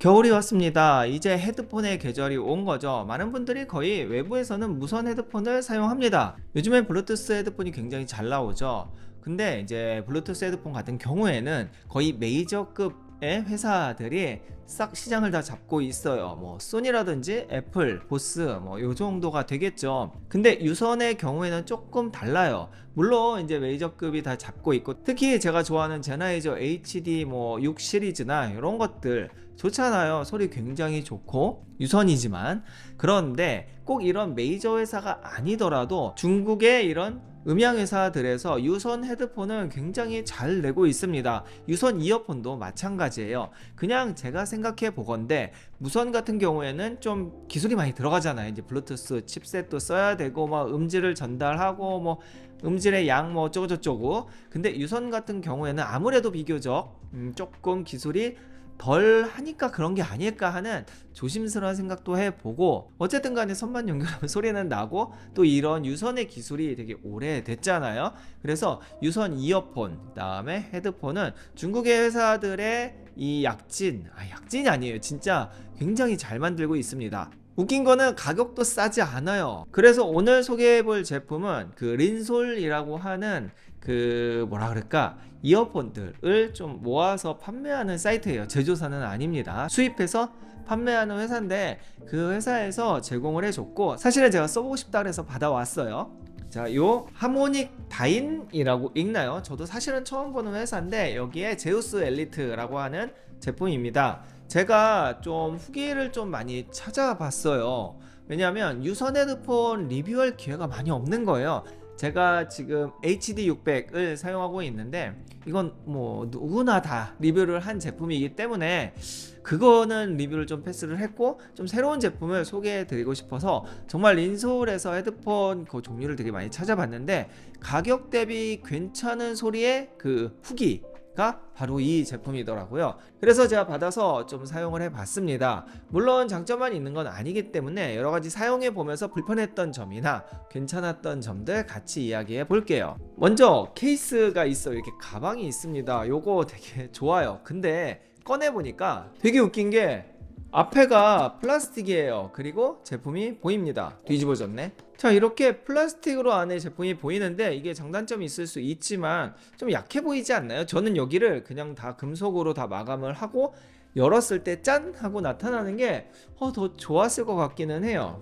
겨울이 왔습니다. 이제 헤드폰의 계절이 온 거죠. 많은 분들이 거의 외부에서는 무선 헤드폰을 사용합니다. 요즘엔 블루투스 헤드폰이 굉장히 잘 나오죠. 근데 이제 블루투스 헤드폰 같은 경우에는 거의 메이저급의 회사들이 싹 시장을 다 잡고 있어요. 뭐 소니라든지 애플, 보스 뭐 요 정도가 되겠죠. 근데 유선의 경우에는 조금 달라요. 물론 이제 메이저급이 다 잡고 있고, 특히 제가 좋아하는 제나이저 HD 뭐 6 시리즈나 이런 것들 좋잖아요. 소리 굉장히 좋고 유선이지만. 그런데 꼭 이런 메이저 회사가 아니더라도 중국의 이런 음향 회사들에서 유선 헤드폰은 굉장히 잘 내고 있습니다. 유선 이어폰도 마찬가지예요. 그냥 제가 생각해 보건데, 무선 같은 경우에는 좀 기술이 많이 들어가잖아요. 이제 블루투스 칩셋도 써야 되고, 뭐 음질을 전달하고, 뭐 음질의 양 뭐 어쩌고저쩌고. 근데 유선 같은 경우에는 아무래도 비교적 조금 기술이 덜 하니까 그런 게 아닐까 하는 조심스러운 생각도 해보고, 어쨌든 간에 선만 연결하면 소리는 나고, 또 이런 유선의 기술이 되게 오래됐잖아요. 그래서 유선 이어폰, 그 다음에 헤드폰은 중국의 회사들의 이 약진이 아니에요. 진짜 굉장히 잘 만들고 있습니다. 웃긴 거는 가격도 싸지 않아요. 그래서 오늘 소개해볼 제품은 그 린솔이라고 하는 그 뭐라 그럴까, 이어폰들을 좀 모아서 판매하는 사이트예요. 제조사는 아닙니다. 수입해서 판매하는 회사인데, 그 회사에서 제공을 해줬고, 사실은 제가 써보고 싶다 그래서 받아왔어요. 자, 요 하모닉 다인이라고 읽나요? 저도 사실은 처음 보는 회사인데, 여기에 제우스 엘리트라고 하는 제품입니다. 제가 좀 후기를 좀 많이 찾아봤어요. 왜냐하면 유선 헤드폰 리뷰할 기회가 많이 없는 거예요. 제가 지금 HD600을 사용하고 있는데, 이건 뭐 누구나 다 리뷰를 한 제품이기 때문에 그거는 리뷰를 좀 패스를 했고, 좀 새로운 제품을 소개해 드리고 싶어서 정말 린솔에서 헤드폰 그 종류를 되게 많이 찾아봤는데, 가격 대비 괜찮은 소리의 그 후기가 바로 이 제품이더라고요. 그래서 제가 받아서 좀 사용을 해봤습니다. 물론 장점만 있는 건 아니기 때문에 여러가지 사용해 보면서 불편했던 점이나 괜찮았던 점들 같이 이야기해 볼게요. 먼저 케이스가 있어요. 이렇게 가방이 있습니다. 요거 되게 좋아요. 근데 꺼내보니까 되게 웃긴 게, 앞에가 플라스틱이에요. 그리고 제품이 보입니다. 뒤집어졌네. 자, 이렇게 플라스틱으로 안에 제품이 보이는데, 이게 장단점이 있을 수 있지만 좀 약해 보이지 않나요? 저는 여기를 그냥 다 금속으로 다 마감을 하고 열었을 때 짠! 하고 나타나는 게 더 좋았을 것 같기는 해요.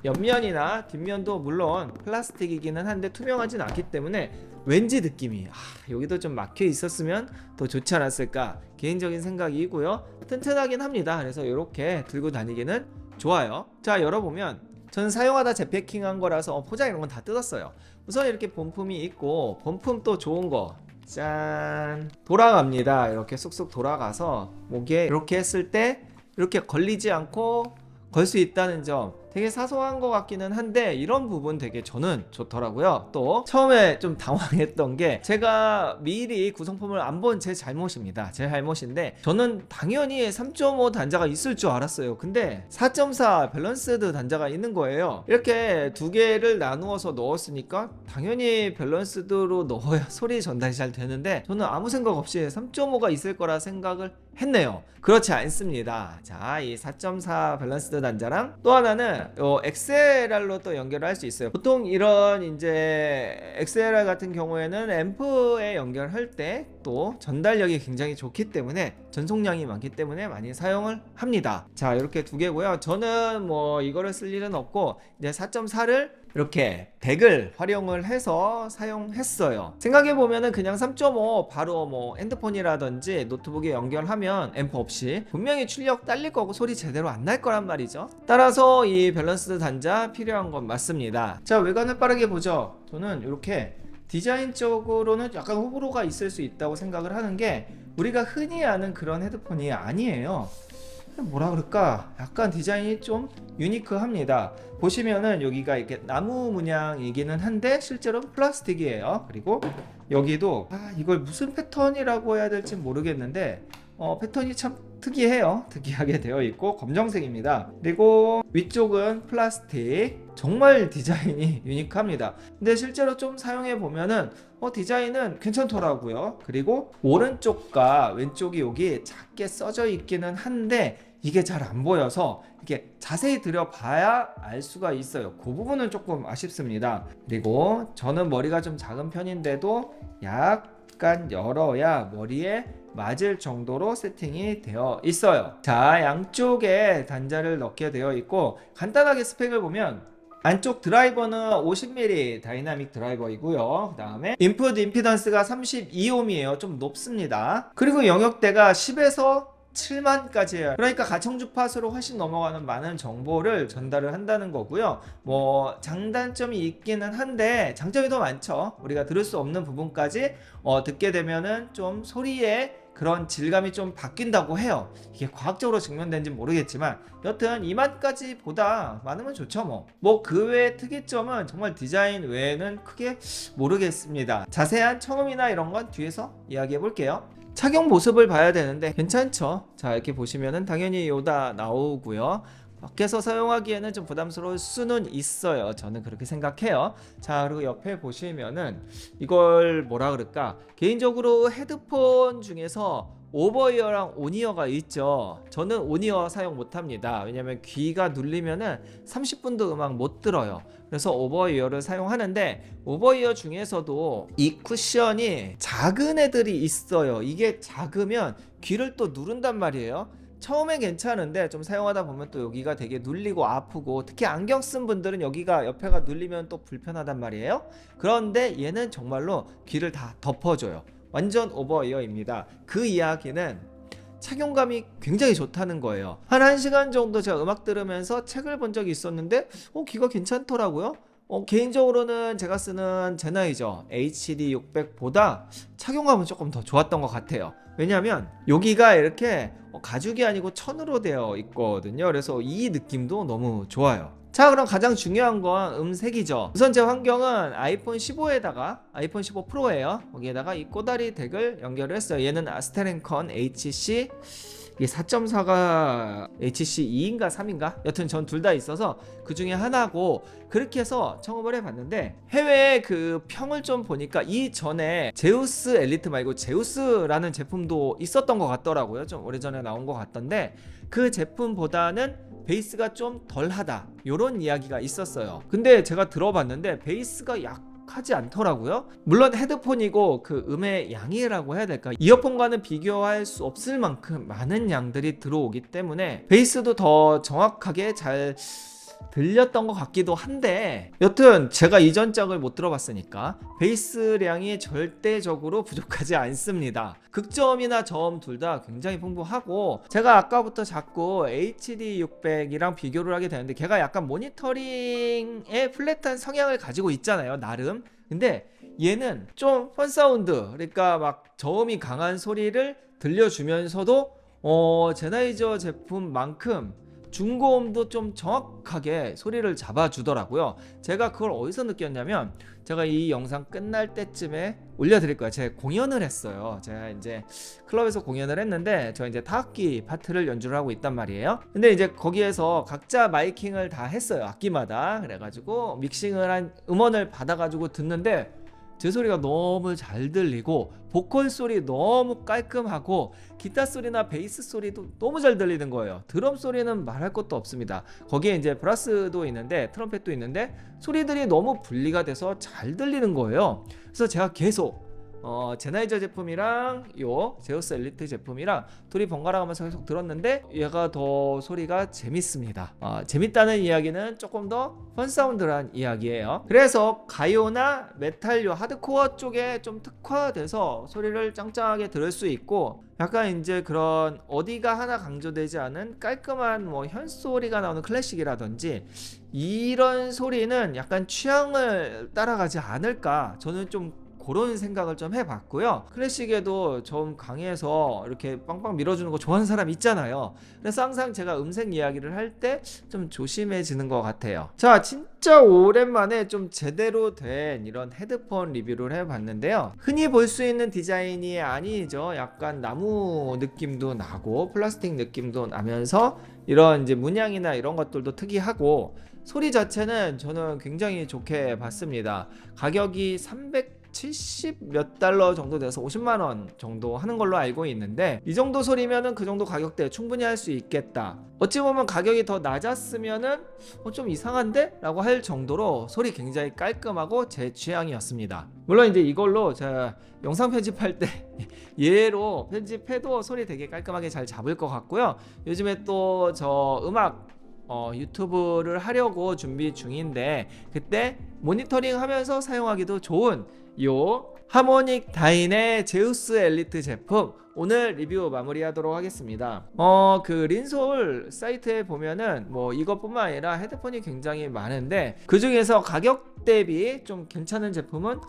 옆면이나 뒷면도 물론 플라스틱이기는 한데 투명하진 않기 때문에 왠지 느낌이 여기도 좀 막혀 있었으면 더 좋지 않았을까, 개인적인 생각이고요. 튼튼하긴 합니다. 그래서 이렇게 들고 다니기는 좋아요. 자, 열어보면 저는 사용하다 재패킹한 거라서 포장 이런 건 다 뜯었어요. 우선 이렇게 본품이 있고, 본품 또 좋은 거 짠, 돌아갑니다. 이렇게 쑥쑥 돌아가서 목에 이렇게 했을 때 이렇게 걸리지 않고 걸 수 있다는 점, 되게 사소한 것 같기는 한데 이런 부분 되게 저는 좋더라고요. 또 처음에 좀 당황했던 게, 제가 미리 구성품을 안 본 제 잘못입니다. 제 잘못인데, 저는 당연히 3.5 단자가 있을 줄 알았어요. 근데 4.4 밸런스드 단자가 있는 거예요. 이렇게 두 개를 나누어서 넣었으니까 당연히 밸런스드로 넣어야 소리 전달이 잘 되는데, 저는 아무 생각 없이 3.5가 있을 거라 생각을 했네요. 그렇지 않습니다. 자, 이 4.4 밸런스드 단자랑 또 하나는 XLR로 또 연결을 할 수 있어요. 보통 이런 이제 XLR 같은 경우에는 앰프에 연결할 때 또 전달력이 굉장히 좋기 때문에, 전송량이 많기 때문에 많이 사용을 합니다. 자, 이렇게 두 개고요. 저는 뭐 이거를 쓸 일은 없고, 이제 4.4를 이렇게 덱을 활용을 해서 사용했어요. 생각해보면은 그냥 3.5 바로 뭐 핸드폰이라든지 노트북에 연결하면 앰프 없이 분명히 출력 딸릴 거고 소리 제대로 안 날 거란 말이죠. 따라서 이 밸런스드 단자 필요한 건 맞습니다. 자, 외관을 빠르게 보죠. 저는 이렇게 디자인적으로는 약간 호불호가 있을 수 있다고 생각을 하는 게, 우리가 흔히 아는 그런 헤드폰이 아니에요. 뭐라 그럴까, 약간 디자인이 좀 유니크합니다. 보시면은 여기가 이렇게 나무 문양이기는 한데 실제로 플라스틱이에요. 그리고 여기도 이걸 무슨 패턴이라고 해야 될지 모르겠는데 패턴이 참 특이해요. 특이하게 되어 있고 검정색입니다. 그리고 위쪽은 플라스틱. 정말 디자인이 유니크합니다. 근데 실제로 좀 사용해 보면은 디자인은 괜찮더라고요. 그리고 오른쪽과 왼쪽이 여기 작게 써져 있기는 한데 이게 잘 안 보여서 이게 자세히 들여봐야 알 수가 있어요. 그 부분은 조금 아쉽습니다. 그리고 저는 머리가 좀 작은 편인데도 약간 열어야 머리에 맞을 정도로 세팅이 되어 있어요. 자, 양쪽에 단자를 넣게 되어 있고 간단하게 스펙을 보면 안쪽 드라이버는 50mm 다이나믹 드라이버이고요. 그 다음에 인풋 임피던스가 32ohm이에요. 좀 높습니다. 그리고 영역대가 10에서 7만까지예요. 그러니까 가청 주파수로 훨씬 넘어가는 많은 정보를 전달을 한다는 거고요. 뭐 장단점이 있기는 한데 장점이 더 많죠. 우리가 들을 수 없는 부분까지 듣게 되면은 좀 소리의 그런 질감이 좀 바뀐다고 해요. 이게 과학적으로 증명된지 모르겠지만 여튼 2만까지 보다 많으면 좋죠. 뭐 그 외의 특이점은 정말 디자인 외에는 크게 모르겠습니다. 자세한 청음이나 이런 건 뒤에서 이야기해 볼게요. 착용 모습을 봐야 되는데 괜찮죠? 자, 이렇게 보시면은 당연히 요다 나오고요. 밖에서 사용하기에는 좀 부담스러울 수는 있어요. 저는 그렇게 생각해요. 자, 그리고 옆에 보시면은 이걸 뭐라 그럴까? 개인적으로 헤드폰 중에서 오버이어랑 온이어가 있죠. 저는 온이어 사용 못합니다. 왜냐면 귀가 눌리면은 30분도 음악 못 들어요. 그래서 오버이어를 사용하는데 오버이어 중에서도 이 쿠션이 작은 애들이 있어요. 이게 작으면 귀를 또 누른단 말이에요. 처음엔 괜찮은데 좀 사용하다 보면 또 여기가 되게 눌리고 아프고 특히 안경 쓴 분들은 여기가 옆에가 눌리면 또 불편하단 말이에요. 그런데 얘는 정말로 귀를 다 덮어줘요. 완전 오버이어입니다. 그 이야기는 착용감이 굉장히 좋다는 거예요. 한 1시간 정도 제가 음악 들으면서 책을 본 적이 있었는데 귀가 괜찮더라고요. 개인적으로는 제가 쓰는 제나이저 HD600보다 착용감은 조금 더 좋았던 것 같아요. 왜냐면 여기가 이렇게 가죽이 아니고 천으로 되어 있거든요. 그래서 이 느낌도 너무 좋아요. 자, 그럼 가장 중요한 건 음색이죠. 우선 제 환경은 아이폰 15에다가 아이폰 15 프로예요. 거기에다가 이 꼬다리 덱을 연결을 했어요. 얘는 아스테렌컨 HC 이게 4.4가 HC2인가 3인가? 여튼 전 둘 다 있어서 그 중에 하나고 그렇게 해서 청음을 해봤는데 해외 그 평을 좀 보니까 이전에 제우스 엘리트 말고 제우스라는 제품도 있었던 것 같더라고요. 좀 오래전에 나온 것 같던데 그 제품보다는 베이스가 좀 덜하다 요런 이야기가 있었어요. 근데 제가 들어봤는데 베이스가 약하지 않더라고요. 물론 헤드폰이고 그 음의 양이라고 해야 될까, 이어폰과는 비교할 수 없을 만큼 많은 양들이 들어오기 때문에 베이스도 더 정확하게 잘 들렸던 것 같기도 한데 여튼 제가 이전 짝을 못 들어봤으니까 베이스량이 절대적으로 부족하지 않습니다. 극저음이나 저음 둘 다 굉장히 풍부하고 제가 아까부터 자꾸 HD600이랑 비교를 하게 되는데 걔가 약간 모니터링의 플랫한 성향을 가지고 있잖아요, 나름. 근데 얘는 좀 펀사운드, 그러니까 막 저음이 강한 소리를 들려주면서도 제나이저 제품만큼 중고음도 좀 정확하게 소리를 잡아주더라고요. 제가 그걸 어디서 느꼈냐면 제가 이 영상 끝날 때쯤에 올려드릴 거예요. 제가 공연을 했어요. 제가 이제 클럽에서 공연을 했는데 저 이제 타악기 파트를 연주를 하고 있단 말이에요. 근데 이제 거기에서 각자 마이킹을 다 했어요. 악기마다. 그래가지고 믹싱을 한 음원을 받아가지고 듣는데 제 소리가 너무 잘 들리고 보컬 소리 너무 깔끔하고 기타 소리나 베이스 소리도 너무 잘 들리는 거예요. 드럼 소리는 말할 것도 없습니다. 거기에 이제 브라스도 있는데 트럼펫도 있는데 소리들이 너무 분리가 돼서 잘 들리는 거예요. 그래서 제가 계속 제나이저 제품이랑 요 제우스 엘리트 제품이랑 둘이 번갈아 가면서 계속 들었는데 얘가 더 소리가 재밌습니다. 재밌다는 이야기는 조금 더 펀사운드란 이야기예요. 그래서 가요나 메탈요 하드코어 쪽에 좀 특화돼서 소리를 짱짱하게 들을 수 있고 약간 이제 그런 어디가 하나 강조되지 않은 깔끔한 뭐 현소리가 나오는 클래식이라든지 이런 소리는 약간 취향을 따라가지 않을까 저는 좀 그런 생각을 좀 해봤고요. 클래식에도 좀 강해서 이렇게 빵빵 밀어주는 거 좋아하는 사람 있잖아요. 그래서 항상 제가 음색 이야기를 할 때 좀 조심해지는 것 같아요. 자, 진짜 오랜만에 좀 제대로 된 이런 헤드폰 리뷰를 해봤는데요. 흔히 볼 수 있는 디자인이 아니죠. 약간 나무 느낌도 나고 플라스틱 느낌도 나면서 이런 이제 문양이나 이런 것들도 특이하고, 소리 자체는 저는 굉장히 좋게 봤습니다. 가격이 370 몇 달러 정도 돼서 50만 원 정도 하는 걸로 알고 있는데, 이 정도 소리면은 그 정도 가격대에 충분히 할 수 있겠다. 어찌 보면 가격이 더 낮았으면은 좀 이상한데? 라고 할 정도로 소리 굉장히 깔끔하고 제 취향이었습니다. 물론 이제 이걸로 제가 영상 편집할 때 얘로 편집해도 소리 되게 깔끔하게 잘 잡을 것 같고요. 요즘에 또 저 음악 유튜브를 하려고 준비 중인데, 그때 모니터링 하면서 사용하기도 좋은 요 하모닉 다인의 제우스 엘리트 제품 오늘 리뷰 마무리하도록 하겠습니다. 그 린솔 사이트에 보면은 뭐 이것뿐만 아니라 헤드폰이 굉장히 많은데, 그 중에서 가격 대비 좀 괜찮은 제품은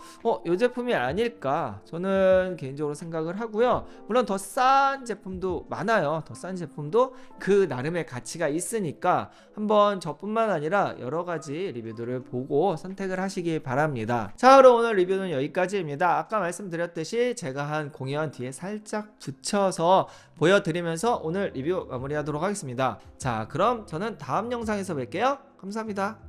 이 제품이 아닐까 저는 개인적으로 생각을 하고요. 물론 더 싼 제품도 많아요. 더 싼 제품도 그 나름의 가치가 있으니까 한번 저뿐만 아니라 여러 가지 리뷰들을 보고 선택을 하시기 바랍니다. 자, 그럼 오늘 리뷰는 여기까지입니다. 아까 말씀드렸듯이 제가 한 공연 뒤에 살짝 붙여서 보여드리면서 오늘 리뷰 마무리하도록 하겠습니다. 자, 그럼 저는 다음 영상에서 뵐게요. 감사합니다.